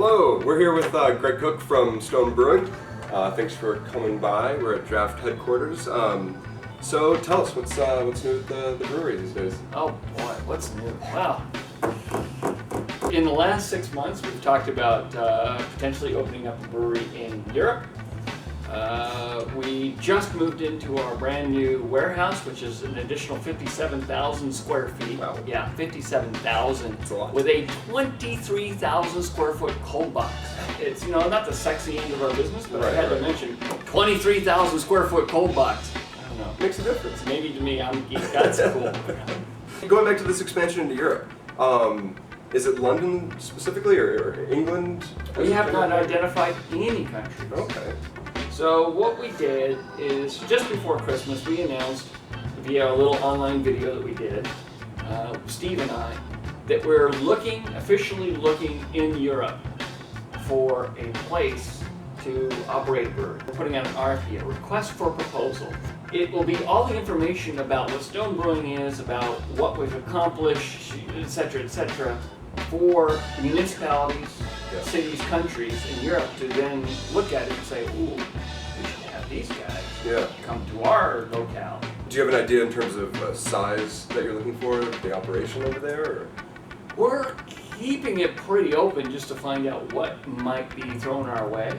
Hello, we're here with Greg Koch from Stone Brewing. Thanks for coming by. We're at Draft headquarters. So tell us, what's new with the brewery these days? Oh boy, what's new? Wow. In the last 6 months, we've talked about potentially opening up a brewery in Europe. We just moved into our brand new warehouse, which is an additional 57,000 square feet. Wow. Yeah, 57,000. That's a lot. With a 23,000 square foot cold box. It's, not the sexy end of our business, but I had to mention 23,000 square foot cold box. I don't know. Makes a difference. Maybe to me, I'm a geek. That's cool. Going back to this expansion into Europe, is it London specifically or England? We have not identified any countries. Okay. So what we did is, just before Christmas, we announced via a little online video that we did, Steve and I, that we're officially looking in Europe for a place to operate a brewery. We're putting out an RFP, a request for proposal. It will be all the information about what Stone Brewing is, about what we've accomplished, etc., for municipalities, cities, countries in Europe to then look at it and say, ooh, we should have these guys come to our locale. Do you have an idea in terms of size that you're looking for, the operation over there? Or? We're keeping it pretty open just to find out what might be thrown our way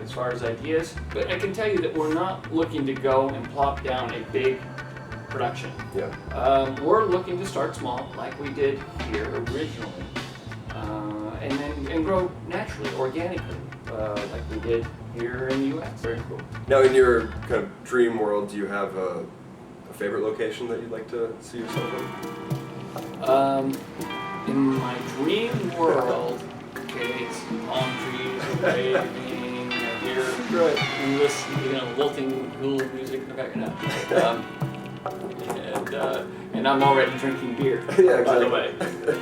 as far as ideas. But I can tell you that we're not looking to go and plop down a big production. We're looking to start small, like we did here originally, and grow naturally, organically, like we did here in the U.S. Very cool. Now, in your kind of dream world, do you have a favorite location that you'd like to see yourself in? In my dream world, okay, it's palm trees, waving, beer, and listen, lilting cool music in the background. And I'm already drinking beer, by the way.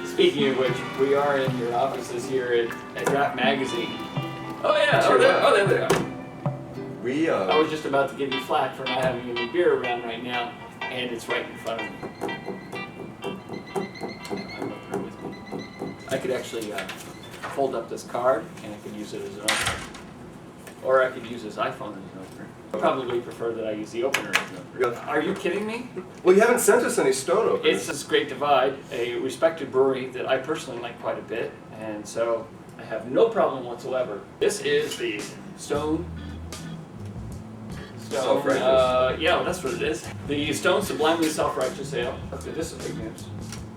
Speaking of which, we are in your offices here at Draft Magazine. Oh yeah, there they are. I was just about to give you flack for not having any beer around right now, and it's right in front of me. I could actually fold up this card, and I could use it as an opener. Or I could use this iPhone as an opener. I probably prefer that I use the opener as an opener. Are you kidding me? Well, you haven't sent us any Stone openers. It's this Great Divide, a respected brewery that I personally like quite a bit, and so I have no problem whatsoever. This is the Stone. Self-righteous. Yeah, that's what it is. The Stone Sublimely Self-Righteous Ale. This is big news.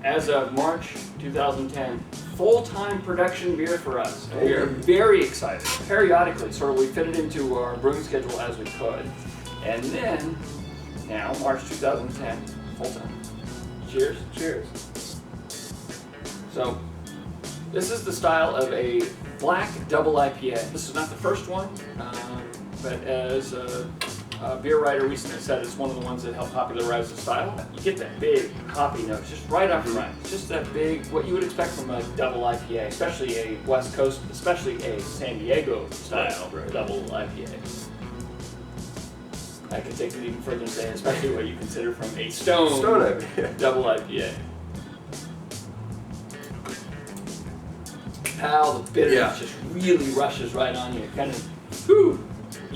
As of March 2010, full-time production beer for us. We are very excited. Periodically, sort of, we fit it into our brewing schedule as we could. And then, now, March 2010, full-time. Cheers. Cheers. So, this is the style of a black double IPA. This is not the first one, but as a beer writer recently said, it's one of the ones that helped popularize the style. You get that big hoppy note just right up front. Just that big, what you would expect from a double IPA, especially a West Coast, especially a San Diego style double IPA. I could take it even further and say, especially what you consider from a Stone IPA. Double IPA. How the bitterness just really rushes right on you. Kind of, whew.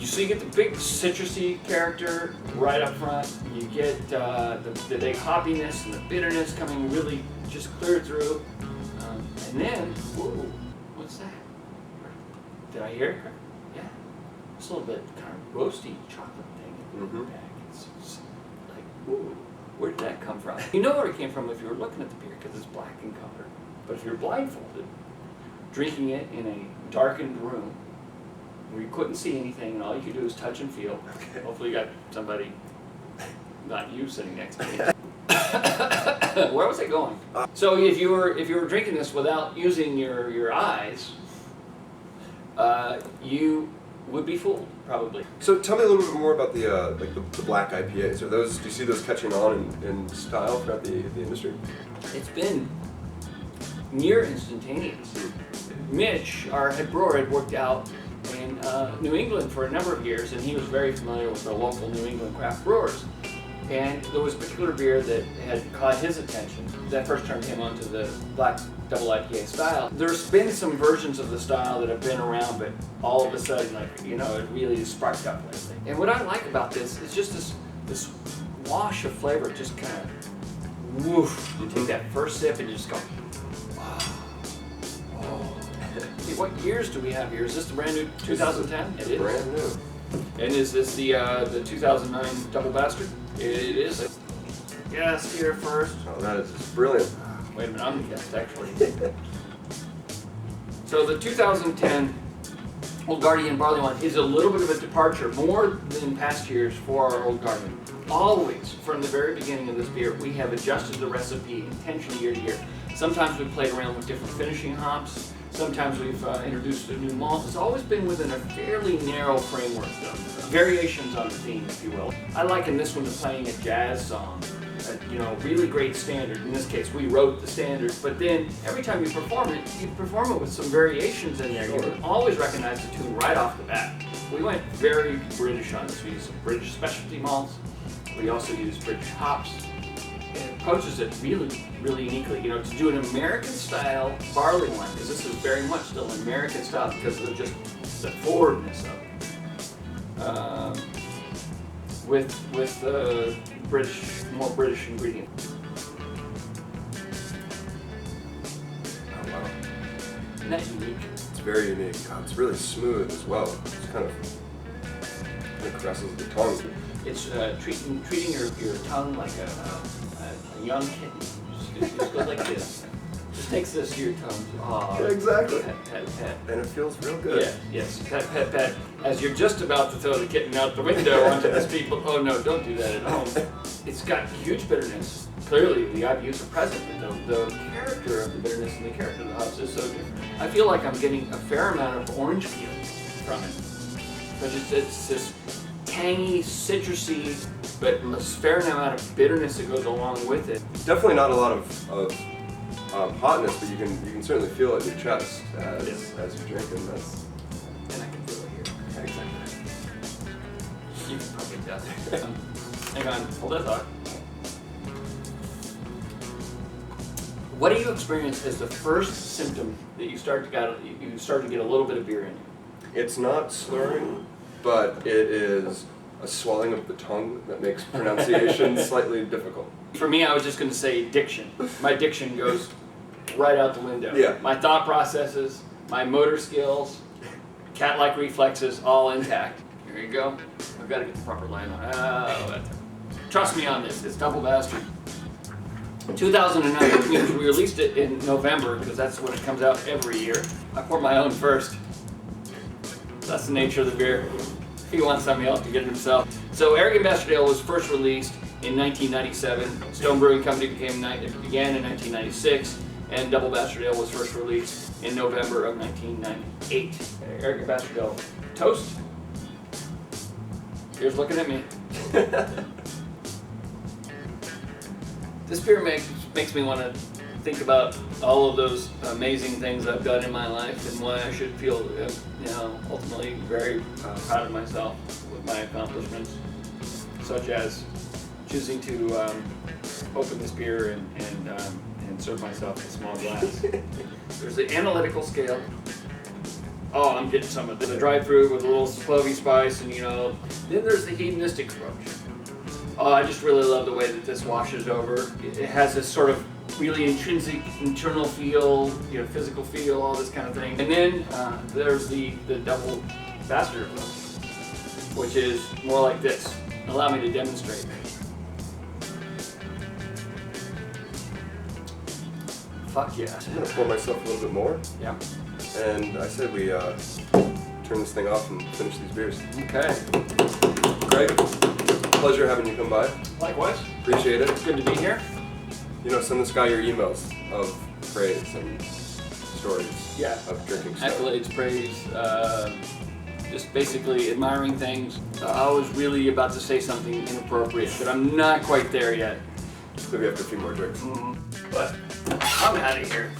So you get the big citrusy character right up front. You get the big hoppiness and the bitterness coming really just clear through. And then, whoa, what's that? Did I hear it? Yeah. It's a little bit kind of roasty chocolate thing in the bag. It's like, whoa, where did that come from? You know where it came from if you were looking at the beer because it's black in color. But if you're blindfolded, drinking it in a darkened room, where you couldn't see anything and all you could do is touch and feel. Okay. Hopefully you got somebody, not you, sitting next to me. Where was I going? So if you were drinking this without using your eyes, you would be fooled, probably. So tell me a little bit more about the black IPAs. Do you see those catching on in style throughout the industry? It's been near instantaneous. Mitch, our head brewer, had worked out in New England for a number of years, and he was very familiar with the local New England craft brewers. And there was a particular beer that had caught his attention that first turned him onto the black double IPA style. There's been some versions of the style that have been around, but all of a sudden, like, you know, it really sparked up lately. And what I like about this is just this wash of flavor, just kind of woof. You take that first sip and you just go, wow. Oh. Hey, what years do we have here? Is this the brand new 2010? It is. Brand new. And is this the 2009 Double Bastard? It is. Guest here first. Oh, that is just brilliant. Wait a minute, I'm the guest actually. So the 2010 Old Guardian Barley Wine is a little bit of a departure, more than past years for our Old Guardian. Always, from the very beginning of this beer, we have adjusted the recipe intentionally year to year. Sometimes we've played around with different finishing hops. Sometimes we've introduced a new malt. It's always been within a fairly narrow framework, though. Variations on the theme, if you will. I liken this one to playing a jazz song. You know, really great standard. In this case, we wrote the standard, but then every time you perform it with some variations in there. You always recognize the tune right off the bat. We went very British on this. We used some British specialty malts. We also used British hops. And it approaches it really, really uniquely. You know, to do an American-style barley wine, because this is very much still an American style because of just the forwardness of it. With more British ingredients. Oh wow. Isn't that unique? It's very unique. God, it's really smooth as well. It's kind of caresses the tongue. It's treating your tongue like a young kitten. It just goes like this. Just takes this to your tongue. Oh, Yeah, exactly. Pet, pet, pet. And it feels real good. Yeah, yes, pet, pet, pet. As you're just about to throw the kitten out the window onto this people. Oh no, don't do that at home. It's got huge bitterness. Clearly, the IBUs are present, but the character of the bitterness and the character of the hops is so different. I feel like I'm getting a fair amount of orange peel from it. But it's this tangy, citrusy, but a fair amount of bitterness that goes along with it. Definitely not a lot of hotness, but you can certainly feel it in your chest as you're drinking this. And I can feel it here. Exactly. You can probably tell. Hang on, hold that thought. What do you experience as the first symptom that you start to get a little bit of beer in you? It's not slurring, but it is a swelling of the tongue that makes pronunciation slightly difficult. For me, I was just going to say diction. My diction goes right out the window. Yeah. My thought processes, my motor skills, cat-like reflexes, all intact. Here you go. I've got to get the proper line on. Trust me on this. It's Double Bastard. 2009, which means we released it in November because that's when it comes out every year. I poured my own first. That's the nature of the beer. If he wants something else to get it himself. So Arrogant Bastard Ale was first released in 1997. Stone Brewing Company began in 1996, and Double Bastard Ale was first released in November of 1998. Arrogant Bastard Ale. Toast. Here's looking at me. This beer makes me want to think about all of those amazing things I've done in my life and why I should feel, ultimately very proud of myself with my accomplishments, such as choosing to open this beer and serve myself in a small glass. There's the analytical scale. Oh, I'm getting some of the dried fruit with a little clovey spice, and then there's the hedonistic approach. Oh, I just really love the way that this washes over. It has this sort of really intrinsic internal feel, physical feel, all this kind of thing. And then there's the Double Bastard approach, which is more like this. Allow me to demonstrate. Fuck yeah. I'm gonna pour myself a little bit more. Yeah. And I said we turn this thing off and finish these beers. Okay. Greg, pleasure having you come by. Likewise. Appreciate it. It's good to be here. Send this guy your emails of praise and stories of drinking stuff. Accolades, praise, just basically admiring things. I was really about to say something inappropriate, but I'm not quite there yet. Maybe after a few more drinks. But I'm out of here.